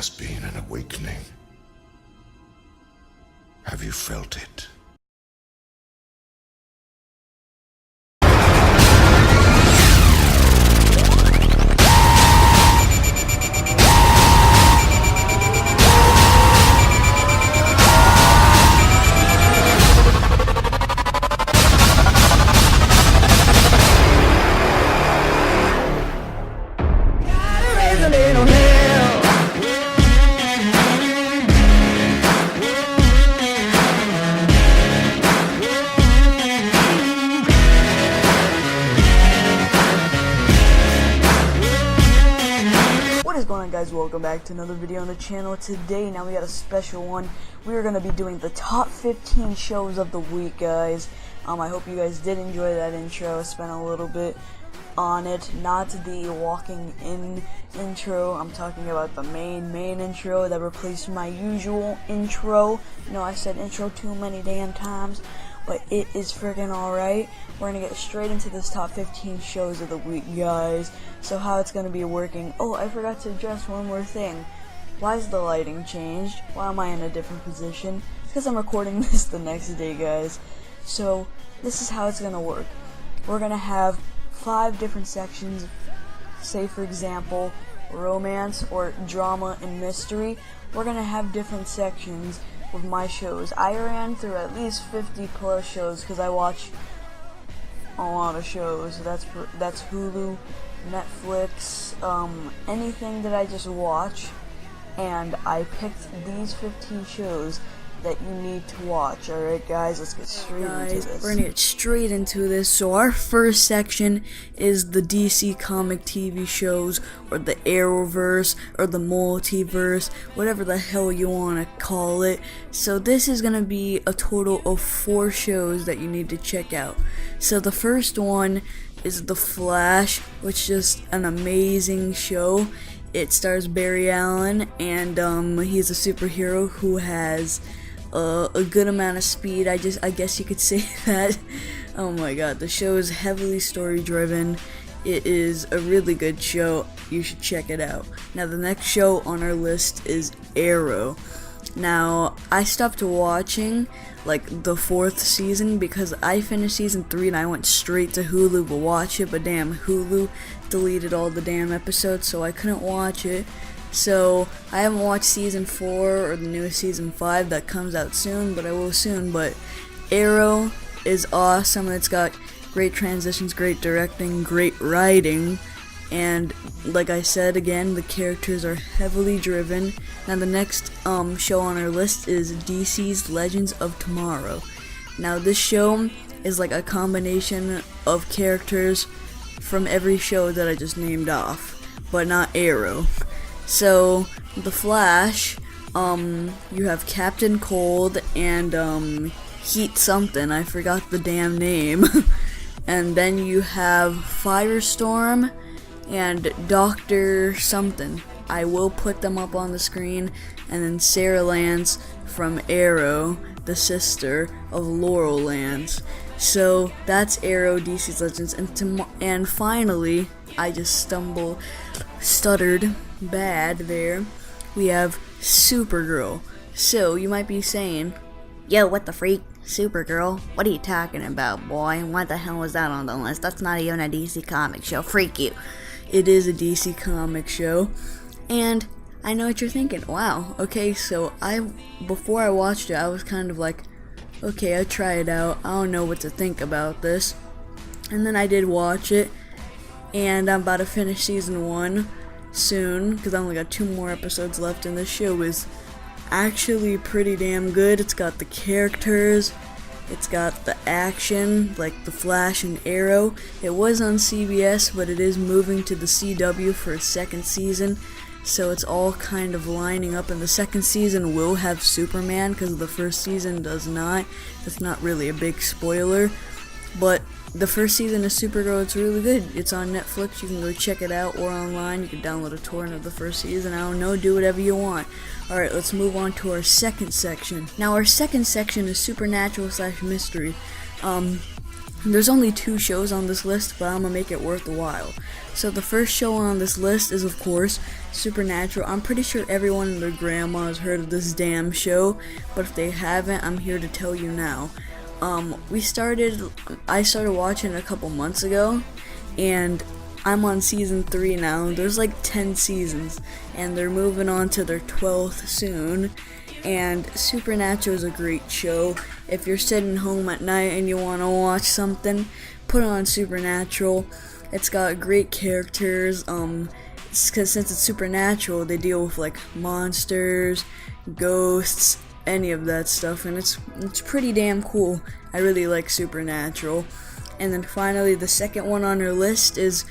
has been an awakening. Have you felt it? What is going on, guys? Welcome back to another video on the channel. Today, now we got a special one. We are going to be doing the top 15 shows of the week, guys. I hope you guys did enjoy that intro. I spent a little bit on it, not the walking in intro. I'm talking about the main intro that replaced my usual intro. You know, I said intro too many damn times, but it is freaking alright. We're gonna get straight into this top 15 shows of the week, guys. So how it's gonna be working. Oh, I forgot to address one more thing. Why is the lighting changed? Why am I in a different position? Because I'm recording this the next day, guys. So this is how it's gonna work. We're gonna have 5 different sections. Say, for example, romance or drama and mystery. We're gonna have different sections with my shows. I ran through at least 50 plus shows because I watch a lot of shows. That's Hulu, Netflix, anything that I just watch, and I picked these 15 shows that you need to watch. Alright, guys, let's get straight into this. We're gonna get straight into this. So our first section is the DC comic TV shows, or the Arrowverse, or the multiverse, whatever the hell you want to call it. So this is gonna be a total of 4 shows that you need to check out. So the first one is The Flash, which is an amazing show. It stars Barry Allen, and he's a superhero who has a good amount of speed. I guess you could say that. Oh my god, the show is heavily story driven. It is a really good show. You should check it out. Now the next show on our list is Arrow. Now I stopped watching like the 4th season because I finished season 3 and I went straight to Hulu to watch it, but damn, Hulu deleted all the damn episodes, so I couldn't watch it. So I haven't watched season 4 or the newest season 5 that comes out soon, but I will soon. But Arrow is awesome. It's got great transitions, great directing, great writing, and like I said again, the characters are heavily driven. Now the next show on our list is DC's Legends of Tomorrow. Now this show is like a combination of characters from every show that I just named off, but not Arrow. So The Flash, you have Captain Cold and Heat something, I forgot the damn name. And then you have Firestorm and Dr. something. I will put them up on the screen. And then Sarah Lance from Arrow, the sister of Laurel Lance. So that's Arrow, DC's Legends, and finally, I just stuttered bad there. We have Supergirl. So you might be saying, yo, what the freak? Supergirl? What are you talking about, boy? What the hell was that on the list? That's not even a DC comic show. Freak you. it is a DC comic show, and I know what you're thinking. Wow, okay, so before I watched it, I was kind of like, okay, I'll try it out. I don't know what to think about this. And then I did watch it, and I'm about to finish season 1 soon, because I only got 2 more episodes left, and this show is actually pretty damn good. It's got the characters, it's got the action, like the Flash and Arrow. It was on CBS, but it is moving to the CW for a second season, so it's all kind of lining up, and the second season will have Superman, because the first season does not. That's not really a big spoiler, but the first season of Supergirl, it's really good. It's on Netflix, you can go check it out, or online, you can download a torrent of the first season, I don't know, do whatever you want. Alright, let's move on to our second section. Now, our second section is supernatural / mystery. There's only 2 shows on this list, but I'm gonna make it worth the while. So the first show on this list is, of course, Supernatural. I'm pretty sure everyone and their grandma has heard of this damn show, but if they haven't, I'm here to tell you now. I started watching it a couple months ago, and I'm on season 3 now. There's like 10 seasons, and they're moving on to their 12th soon. And Supernatural is a great show. If you're sitting home at night and you want to watch something, put on Supernatural. It's got great characters. Because since it's supernatural, they deal with like monsters, ghosts, any of that stuff, and it's pretty damn cool. I really like Supernatural. And then finally, the second one on our list is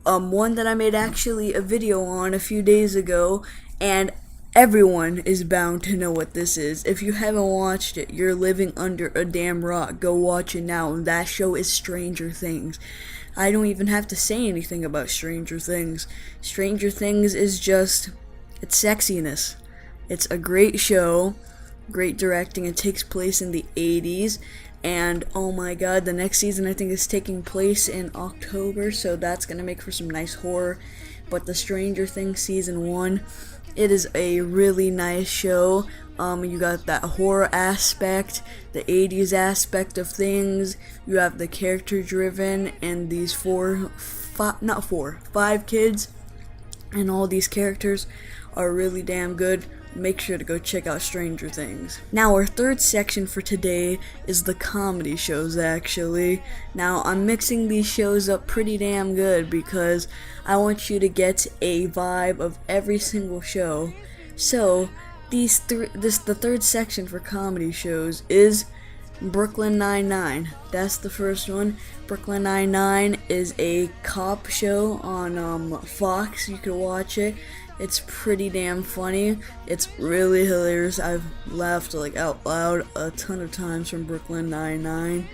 one that I made actually a video on a few days ago, and everyone is bound to know what this is. If you haven't watched it, you're living under a damn rock. Go watch it now. That show is Stranger Things. I don't even have to say anything about Stranger Things. Stranger Things is just, it's sexiness. It's a great show, great directing. It takes place in the 80s, and oh my god, the next season I think is taking place in October, so that's gonna make for some nice horror. But the Stranger Things season 1, it is a really nice show. You got that horror aspect, the 80s aspect of things. You have the character driven, and these 5 kids, and all these characters are really damn good. Make sure to go check out Stranger Things. Now, our third section for today is the comedy shows, actually. Now, I'm mixing these shows up pretty damn good because I want you to get a vibe of every single show. So, the third section for comedy shows is Brooklyn Nine-Nine. That's the first one. Brooklyn Nine-Nine is a cop show on Fox. You can watch it. It's pretty damn funny. It's really hilarious. I've laughed like out loud a ton of times from Brooklyn Nine-Nine.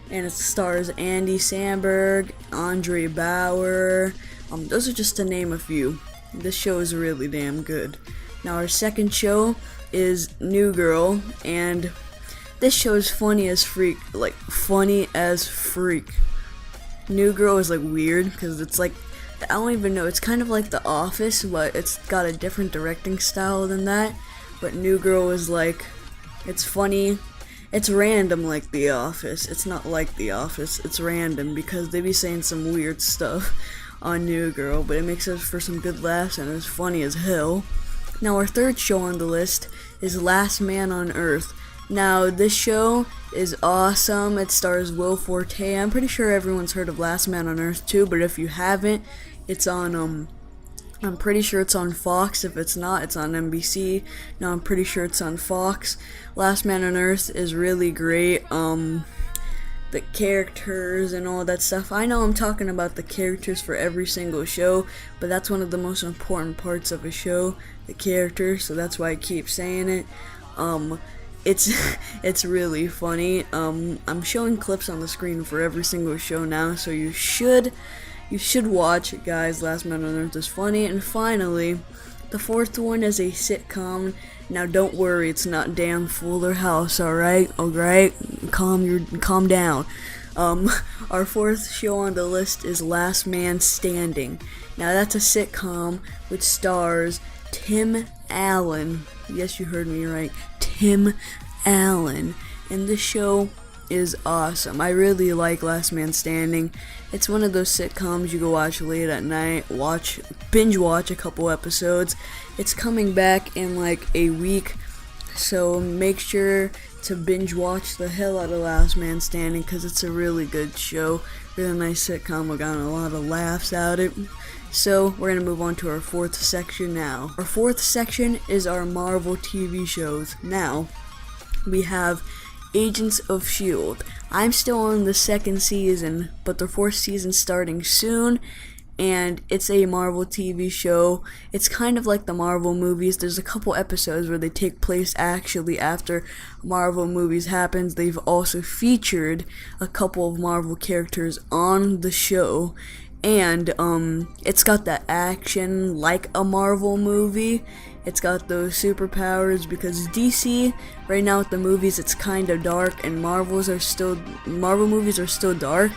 And it stars Andy Samberg, Andre Bauer. Those are just to name a few. This show is really damn good. Now our second show is New Girl, and this show is funny as freak. Like, funny as freak. New Girl is like weird, because it's like, I don't even know, it's kind of like The Office, but it's got a different directing style than that. But New Girl is like, it's funny, it's random like The Office. It's not like The Office, it's random, because they be saying some weird stuff on New Girl, but it makes it for some good laughs, and it's funny as hell. Now our third show on the list is Last Man on Earth. Now this show is awesome. It stars Will Forte. I'm pretty sure everyone's heard of Last Man on Earth too, but if you haven't, it's on I'm pretty sure it's on Fox. If it's not, it's on NBC. No, I'm pretty sure it's on Fox. Last Man on Earth is really great. The characters and all that stuff. I know I'm talking about the characters for every single show, but that's one of the most important parts of a show, the characters, so that's why I keep saying it. It's really funny. I'm showing clips on the screen for every single show now, so you should watch it, guys. Last Man on Earth is funny. And finally, the fourth one is a sitcom. Now don't worry, it's not damn Fuller House, alright? Alright? Calm down. Our fourth show on the list is Last Man Standing. Now that's a sitcom which stars Tim Allen. Yes, you heard me right. Tim Allen. And this show is awesome. I really like Last Man Standing. It's one of those sitcoms you go watch late at night, binge watch a couple episodes. It's coming back in like a week, so make sure to binge watch the hell out of Last Man Standing, because it's a really good show, really nice sitcom. We got a lot of laughs out of it. So we're going to move on to our fourth section now. Our fourth section is our Marvel TV shows. Now, we have Agents of S.H.I.E.L.D. I'm still on the second season, but the fourth season's starting soon, and it's a Marvel TV show. It's kind of like the Marvel movies. There's a couple episodes where they take place actually after Marvel movies happens. They've also featured a couple of Marvel characters on the show, and it's got that action like a Marvel movie. It's got those superpowers, because DC right now with the movies, it's kind of dark, and Marvel movies are still dark,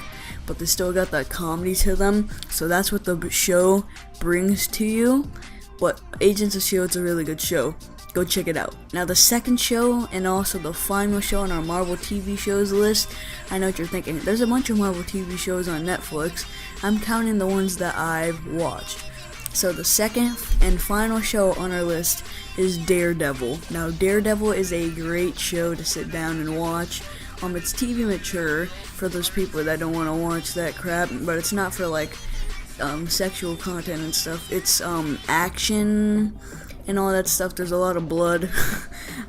but they still got that comedy to them. So that's what the show brings to you. But Agents of S.H.I.E.L.D.'s a really good show. Go check it out. Now the second show and also the final show on our Marvel TV shows list, I know what you're thinking. There's a bunch of Marvel TV shows on Netflix. I'm counting the ones that I've watched. So the second and final show on our list is Daredevil. Now Daredevil is a great show to sit down and watch. It's TV mature for those people that don't want to watch that crap, but it's not for like sexual content and stuff. It's action and all that stuff. There's a lot of blood.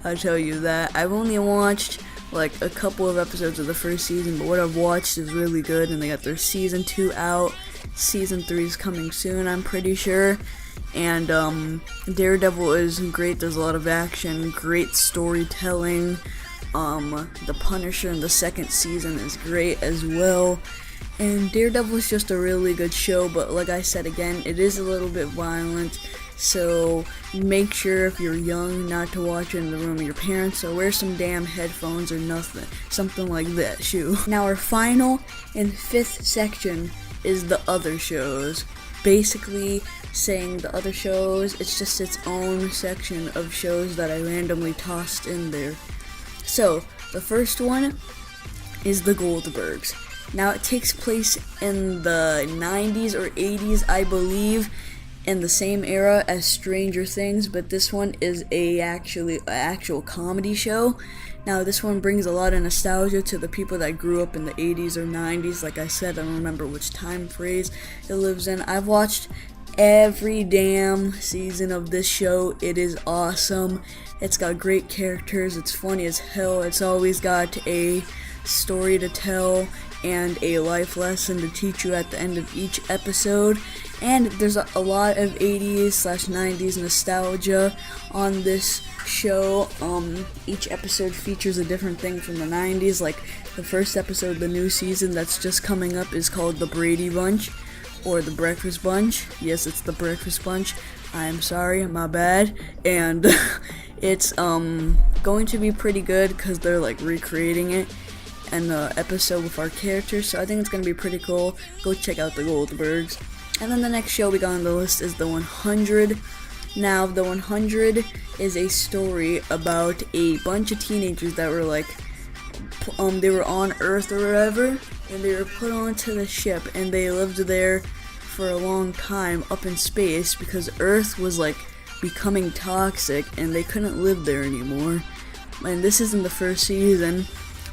I'll tell you that. I've only watched like a couple of episodes of the first season, but what I've watched is really good, and they got their season 2 out. Season 3 is coming soon, I'm pretty sure. And Daredevil is great. There's a lot of action, great storytelling. The Punisher in the second season is great as well. And Daredevil is just a really good show, but like I said again, it is a little bit violent. So make sure if you're young not to watch it in the room of your parents, so wear some damn headphones or nothing, something like that, shoo. Now our final and fifth section is the other shows. Basically saying the other shows, it's just its own section of shows that I randomly tossed in there. So the first one is the Goldbergs. Now it takes place in the 90s or 80s, I believe, in the same era as Stranger Things, but this one is actual comedy show. Now this one brings a lot of nostalgia to the people that grew up in the 80s or 90s. Like I said, I don't remember which time phrase it lives in. I've watched every damn season of this show. It is awesome. It's got great characters. It's funny as hell. It's always got a story to tell and a life lesson to teach you at the end of each episode. And there's a lot of 80s/90s nostalgia on this show. Each episode features a different thing from the 90s. Like the first episode of the new season that's just coming up is called The Brady Bunch, or The Breakfast Bunch. Yes, it's The Breakfast Bunch. I'm sorry, my bad. And it's going to be pretty good because they're like recreating it and the episode with our characters, so I think it's gonna be pretty cool. Go check out the Goldbergs. And then the next show we got on the list is The 100. Now, The 100 is a story about a bunch of teenagers that were like, they were on Earth or whatever, and they were put onto the ship, and they lived there for a long time up in space because Earth was like becoming toxic and they couldn't live there anymore. And this is in the first season.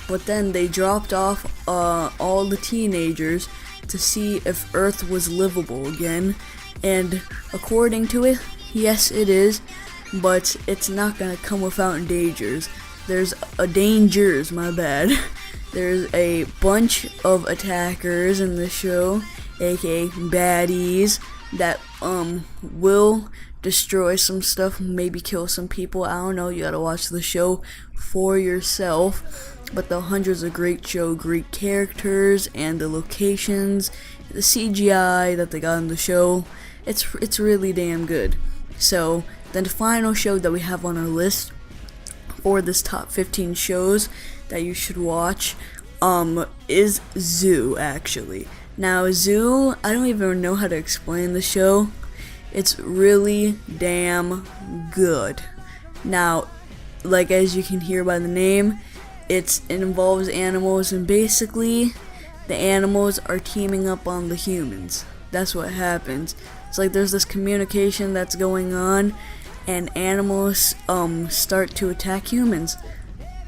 But then they dropped off all the teenagers to see if Earth was livable again. And according to it, yes it is, but it's not gonna come without dangers. There's dangers, my bad. There's a bunch of attackers in the show, aka baddies, that will destroy some stuff, maybe kill some people. I don't know, you gotta watch the show for yourself. But The 100's a great show, great characters, and the locations, the CGI that they got in the show, it's really damn good. So, then the final show that we have on our list for this top 15 shows that you should watch, is Zoo, actually. Now, Zoo, I don't even know how to explain the show. It's really damn good. Now, like as you can hear by the name, it involves animals, and basically the animals are teaming up on the humans. That's what happens. It's like there's this communication that's going on, and animals start to attack humans.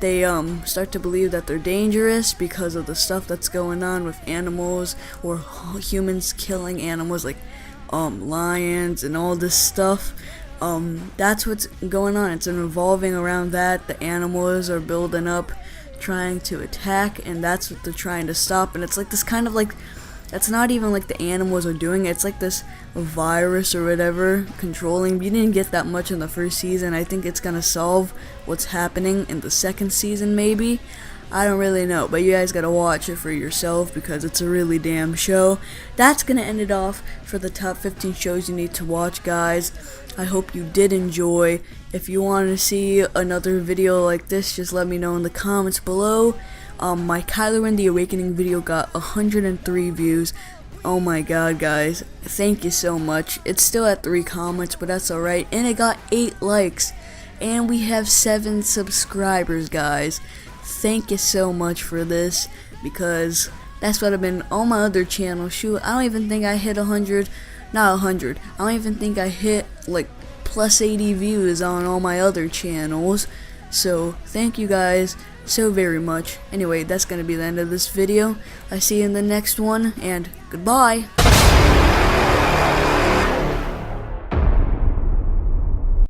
They start to believe that they're dangerous because of the stuff that's going on with animals, or humans killing animals like lions and all this stuff. That's what's going on. It's revolving around that. The animals are building up, trying to attack, and that's what they're trying to stop. And it's like this kind of like, it's not even like the animals are doing it. It's like this virus or whatever controlling. You didn't get that much in the first season. I think it's gonna solve what's happening in the second season, maybe. I don't really know, but you guys gotta watch it for yourself because it's a really damn show. That's gonna end it off for the top 15 shows you need to watch, guys. I hope you did enjoy. If you want to see another video like this, just let me know in the comments below. My Kylo Ren The Awakening video got 103 views. Oh my god, guys, thank you so much. It's still at 3 comments, but that's alright. And it got 8 likes. And we have 7 subscribers, guys. Thank you so much for this, because that's what I've been on my other channel. Shoot, I don't even think I hit 100. Not 100. I don't even think I hit like plus 80 views on all my other channels. So thank you guys so very much. Anyway, that's gonna be the end of this video. I see you in the next one, and goodbye.